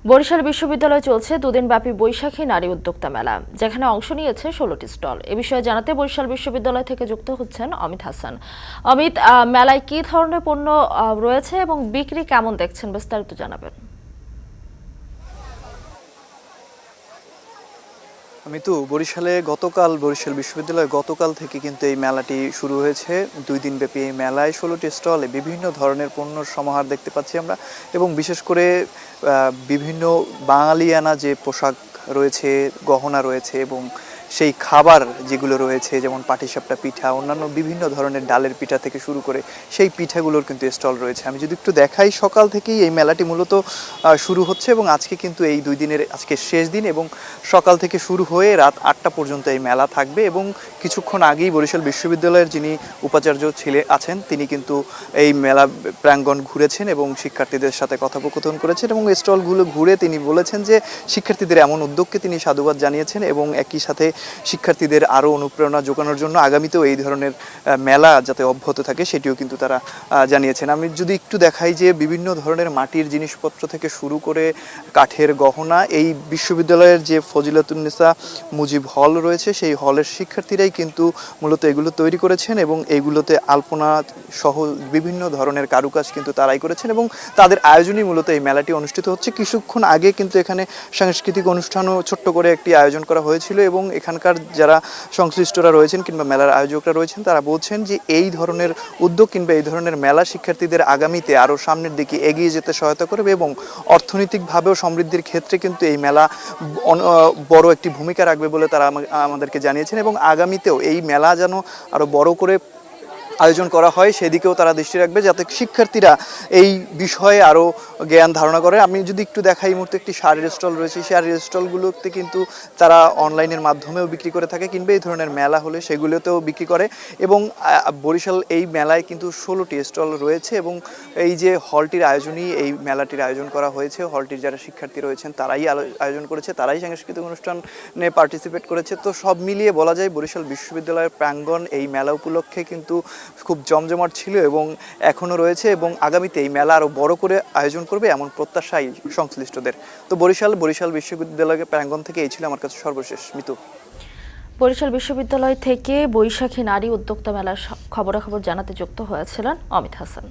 বরিশাল বিশ্ববিদ্যালয়ে চলছে দুদিনব্যাপী বৈশাখী নারী উদ্যোক্তা মেলা, যেখানে অংশ নিয়েছে 16টি স্টল। এ বিষয়ে জানাতে বরিশাল বিশ্ববিদ্যালয় থেকে যুক্ত হচ্ছেন অমিত হাসান। অমিত, মেলায় কি ধরনের পণ্য রয়েছে এবং বিক্রি কেমন দেখছেন, বিস্তারিত জানাবেন। বরিশাল বিশ্ববিদ্যালয়ে গতকাল থেকে কিন্তু এই মেলাটি শুরু হয়েছে। 2 দিনব্যাপী এই মেলায় 16টি স্টলে বিভিন্ন ধরনের পণ্যর সমাহার দেখতে পাচ্ছি আমরা, এবং বিশেষ করে বিভিন্ন বাঙালিয়ানা যে পোশাক রয়েছে, গহনা রয়েছে, এবং সেই খাবার যেগুলো রয়েছে, যেমন পাটিসাপটা পিঠা, অন্যান্য বিভিন্ন ধরনের ডালের পিঠা থেকে শুরু করে সেই পিঠাগুলোর কিন্তু স্টল রয়েছে। আমি যদি একটু দেখাই, সকাল থেকেই এই মেলাটি মূলত শুরু হচ্ছে, এবং আজকে কিন্তু এই 2 দিনের আজকে শেষ দিন, এবং সকাল থেকে শুরু হয়ে রাত 8টা পর্যন্ত এই মেলা থাকবে। এবং কিছুক্ষণ আগেই বরিশাল বিশ্ববিদ্যালয়ের যিনি উপাচার্য আছেন, তিনি কিন্তু এই মেলা প্রাঙ্গণ ঘুরেছেন এবং শিক্ষার্থীদের সাথে কথোপকথন করেছেন, এবং স্টলগুলো ঘুরে তিনি বলেছেন যে শিক্ষার্থীদের এমন উদ্যোগকে তিনি সাধুবাদ জানিয়েছেন, এবং একই সাথে শিক্ষার্থীদের আরও অনুপ্রেরণা যোগানোর জন্য আগামীতেও এই ধরনের মেলা যাতে অব্যাহত থাকে সেটিও কিন্তু তারা জানিয়েছেন। আমি যদি একটু দেখাই যে বিভিন্ন ধরনের মাটির জিনিসপত্র থেকে শুরু করে কাঠের গহনা, এই বিশ্ববিদ্যালয়ের যে ফজিলাতুন্নেসা মুজিব হল রয়েছে, সেই হলের শিক্ষার্থীরাই কিন্তু মূলত এগুলো তৈরি করেছেন, এবং এইগুলোতে আলপনা সহ বিভিন্ন ধরনের কারুকাজ কিন্তু তারাই করেছেন, এবং তাদের আয়োজনই মূলত এই মেলাটি অনুষ্ঠিত হচ্ছে। কিছুক্ষণ আগে কিন্তু এখানে সাংস্কৃতিক অনুষ্ঠানও ছোট্ট করে একটি আয়োজন করা হয়েছিল, এবং এখানকার যারা সংশ্লিষ্টরা রয়েছেন কিংবা মেলার আয়োজকরা রয়েছেন, তারা বলছেন যে এই ধরনের উদ্যোগ কিংবা এই ধরনের মেলা শিক্ষার্থীদের আগামীতে আরও সামনের দিকে এগিয়ে যেতে সহায়তা করবে, এবং অর্থনৈতিকভাবেও সমৃদ্ধির ক্ষেত্রে কিন্তু এই মেলা বড় একটি ভূমিকা রাখবে বলে তারা আমাদেরকে জানিয়েছেন, এবং আগামীতেও এই মেলা যেন আরও বড় করে আয়োজন করা হয় সেদিকেও তারা দৃষ্টি রাখবে, যাতে শিক্ষার্থীরা এই বিষয়ে আরও জ্ঞান ধারণা করে। আমি যদি একটু দেখাই, এই মুহূর্তে একটি শাড়ির স্টল রয়েছে, শাড়ির স্টলগুলোতে কিন্তু তারা অনলাইনের মাধ্যমেও বিক্রি করে থাকে, কিংবা এই ধরনের মেলা হলে সেগুলোতেও বিক্রি করে। এবং বরিশাল এই মেলায় কিন্তু 16টি স্টল রয়েছে, এবং এই যে হলটির আয়োজনই এই মেলাটির আয়োজন করা হয়েছে, হলটির যারা শিক্ষার্থী রয়েছেন তারাই আয়োজন করেছে, তারাই সাংস্কৃতিক অনুষ্ঠানে পার্টিসিপেট করেছে। তো সব মিলিয়ে বলা যায় বরিশাল বিশ্ববিদ্যালয়ের প্রাঙ্গণ এই মেলা উপলক্ষে কিন্তু খুব জমজমাট ছিল, এবং এখনও রয়েছে, এবং আগামীতে এই মেলা আরও বড় করে আয়োজন করবে এমন প্রত্যাশাই সংশ্লিষ্টদের। তো বরিশাল বিশ্ববিদ্যালয়ের প্রাঙ্গণ থেকে এই ছিল আমার কাছে সর্বশেষ। মিতু, বরিশাল বিশ্ববিদ্যালয় থেকে বৈশাখী নারী উদ্যোক্তা মেলার খবরাখবর জানাতে যুক্ত হয়েছিলেন অমিত হাসান।